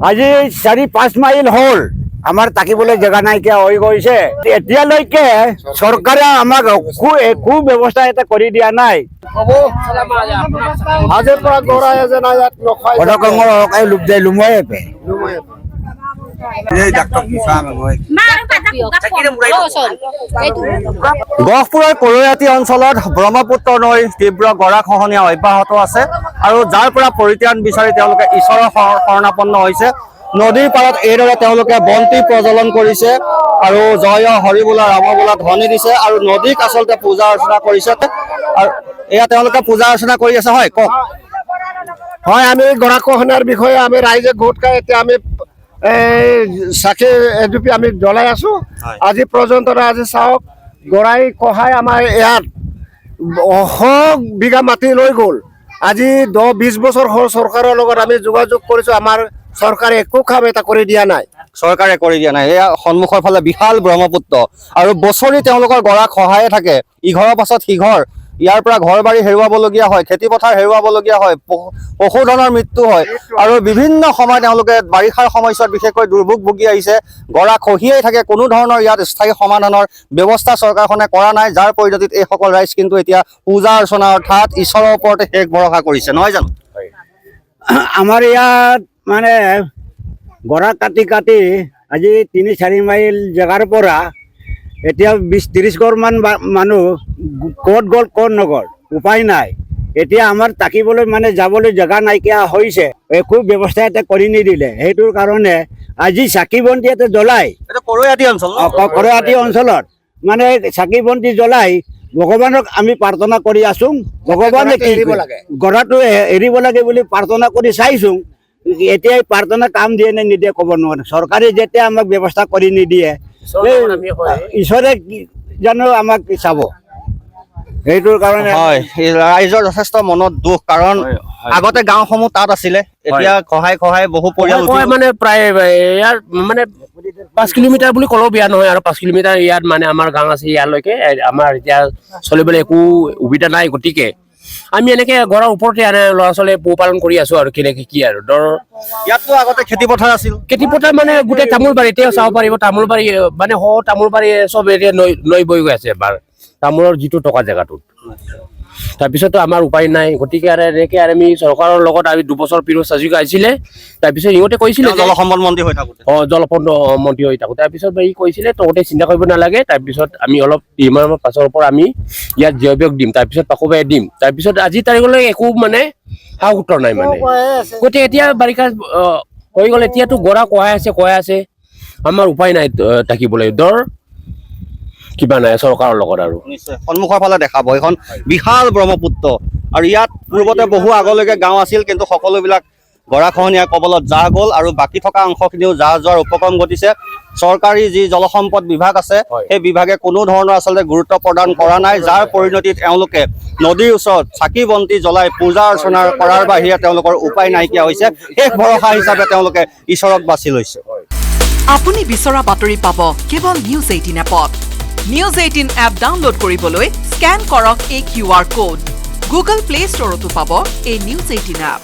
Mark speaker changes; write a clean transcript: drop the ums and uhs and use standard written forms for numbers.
Speaker 1: আজি 4-5 মাইল হল আমাৰ তাকিবলৈ জেগা নাইকিয়া হৈ গৈছে। এতিয়ালৈকে চৰকাৰে আমাক একো ব্যৱস্থা এটা কৰি দিয়া নাই।
Speaker 2: আজিৰ পৰা গৰাই আছে না ইয়াত নখাই
Speaker 3: গহপুৰৰ কৰৈয়াতি অঞ্চলত ব্ৰহ্মপুত্ৰ নৈৰ তীব্ৰ গৰাখহনীয়া অব্যাহত আছে আৰু যাৰ পৰা পৰিত্ৰাণ বিচাৰি তেওঁলোকে ঈশ্বৰৰ শৰণাপন্ন হৈছে। নদীৰ পাৰত এইদৰে তেওঁলোকে বন্তি প্ৰজ্বলন কৰিছে আৰু জয় হৰি বোলা ৰাম বোলা ধ্বনি দিছে আৰু নদীক আচলতে পূজা অৰ্চনা কৰিছে আৰু এয়া তেওঁলোকে পূজা অৰ্চনা কৰি আছে। হয় কওক।
Speaker 2: হয়, আমি গৰাখহনীয়াৰ বিষয়ে আমি ৰাইজে গোট খাই এতিয়া আমি চাকি এডুপি আমি জ্বলাই আছো। আজি পৰ্যন্ত আজি চাওক গৰাই কহাই আমাৰ ইয়াত 100 বিঘা মাটি লৈ গ'ল। আজি 10-20 বছৰ হ'ল চৰকাৰৰ লগত আমি যোগাযোগ কৰিছো, আমাৰ চৰকাৰে একো কাম এটা কৰি দিয়া নাই।
Speaker 3: চৰকাৰে কৰি দিয়া নাই। এয়া সন্মুখৰ ফালে বিশাল ব্ৰহ্মপুত্ৰ আৰু বছৰি তেওঁলোকৰ গৰা খহায়ে থাকে, ইঘৰৰ পাছত সিঘৰ। ইয়াৰ পৰা ঘৰ বাৰী হেৰুৱাবলগীয়া হয়, খেতি পথাৰ হেৰুৱাবলগীয়া হয়, পশুধনৰ মৃত্যু হয় আৰু বিভিন্ন সময় তেওঁলোকে বাৰিষাৰ সময়ছোৱাত বিশেষকৈ দুৰ্ভোগ ভুগি আহিছে। গৰা খহিয়েই থাকে, কোনো ধৰণৰ ইয়াত স্থায়ী সমাধানৰ ব্যৱস্থা চৰকাৰখনে কৰা নাই, যাৰ পৰিণতিত এইসকল ৰাইজ কিন্তু এতিয়া পূজা অৰ্চনা অৰ্থাৎ ঈশ্বৰৰ ওপৰতে শেষ ভৰসা কৰিছে, নহয় জানো?
Speaker 1: আমাৰ ইয়াত মানে গৰা কাটি কাটি আজি 3-4 মাইল জেগাৰ পৰা এতিয়া 20-30 ঘৰমান মানুহ ক'ত গ'ল ক'ত নগ'ল উপায় নাই। এতিয়া আমাৰ তাকিবলৈ মানে যাবলৈ জেগা নাইকিয়া হৈছে, একো ব্যৱস্থা এটা কৰি নিদিলে। সেইটোৰ কাৰণে আজি চাকি বন্তি এটা জ্বলাই কৰৈয়াতি অঞ্চলত মানে চাকি বন্তি জ্বলাই ভগৱানক আমি প্ৰাৰ্থনা কৰি আছো। ভগৱানে গৰাটো এৰিব লাগে বুলি প্ৰাৰ্থনা কৰি চাইছো। এতিয়া প্ৰাৰ্থনা কাম দিয়ে নে নিদিয়ে ক'ব নোৱাৰে। চৰকাৰে যেতিয়া আমাক ব্যৱস্থা কৰি নিদিয়ে ঈশ্বৰে জানো আমাক চাব। সেইটোৰ কাৰণে
Speaker 3: ৰাইজৰ যথেষ্ট মনত দুখ, কাৰণ আগতে গাঁওসমূহ তাত আছিলে, এতিয়া খহাই খহাই বহু পৰিয়াল
Speaker 4: মানে প্ৰায় ইয়াৰ মানে 5 কিলোমিটাৰ বুলি ক'লেও বেয়া নহয় আৰু 5 কিলোমিটাৰ ইয়াত মানে আমাৰ গাঁও আছে। ইয়ালৈকে আমাৰ এতিয়া চলিবলৈ একো সুবিধা নাই। গতিকে আমি এনেকে ঘৰৰ ওপৰতে ল'ৰা ছোৱালী পোহপালন কৰি আছো আৰু কেনেকে কি আৰু ধৰ
Speaker 3: ইয়াততো আগতে খেতি পথাৰ আছিল।
Speaker 4: খেতি পথাৰ মানে গোটেই তামোল বাৰী এতিয়াও চাব পাৰিব। তামোল বাৰী মানে তামোল বাৰী চব এতিয়া নৈ বৈ গৈ আছে এবাৰ তামোলৰ যিটো টকা জেগাটোত। তাৰপিছতো আমাৰ উপায় নাই। গতিকে আৰু এনেকে আমি চৰকাৰৰ লগত আমি 2 বছৰ পিছত চাজিক আহিছিলে। তাৰপিছত ইহঁতে কৈছিলে
Speaker 3: জলসম্পদ মন্ত্ৰী হৈ থাকোতে
Speaker 4: জলসম্পদ মন্ত্ৰী হৈ থাকোতে তাৰপিছত ই কৈছিলে তহঁতে চিন্তা কৰিব নালাগে। তাৰপিছত আমি অলপ ইমানৰ পাছৰ পৰা আমি ইয়াত জৈৱক দিম, তাৰপিছত পাকোবাই দিম। তাৰপিছত আজি তাৰিখলৈ একো মানে সা সূত্ৰ নাই মানে। গতিকে এতিয়া বাৰিষা হৈ গ'ল, এতিয়াতো গৰা কহাই আছে আমাৰ উপায় নাই থাকিবলৈ। ধৰ কিবা নাই চৰকাৰৰ লগত আৰু
Speaker 3: সন্মুখৰ ফালে দেখাব এইখন বিশাল ব্ৰহ্মপুত্ৰ আৰু ইয়াত পূৰ্বতে বহু আগলৈকে গাঁও আছিল, কিন্তু সকলোবিলাক গৰাখহনীয়াৰ কবলত যাহ গ'ল আৰু বাকী থকা অংশখিনিও যাহ যোৱাৰ উপক্ৰম ঘটিছে। চৰকাৰী যি জলসম্পদ বিভাগ আছে সেই বিভাগে কোনো ধৰণৰ আচলতে গুৰুত্ব প্ৰদান কৰা নাই, যাৰ পৰিণতিত এওঁলোকে নদীৰ ওচৰত চাকি বন্তি জ্বলাই পূজা অৰ্চনা কৰাৰ বাহিৰে তেওঁলোকৰ উপায় নাইকিয়া হৈছে। শেষ ভৰসা হিচাপে তেওঁলোকে ঈশ্বৰক বাছি লৈছে।
Speaker 5: আপুনি বিচৰা বাতৰি পাব কেৱল নিউজ 18 এপত। নিউজ 18 এপ ডাউনলোড কৰিবলৈ স্কেন কৰক এই QR কোড। গুগল প্লে ষ্টৰতো পাব এই নিউজ 18 এপ।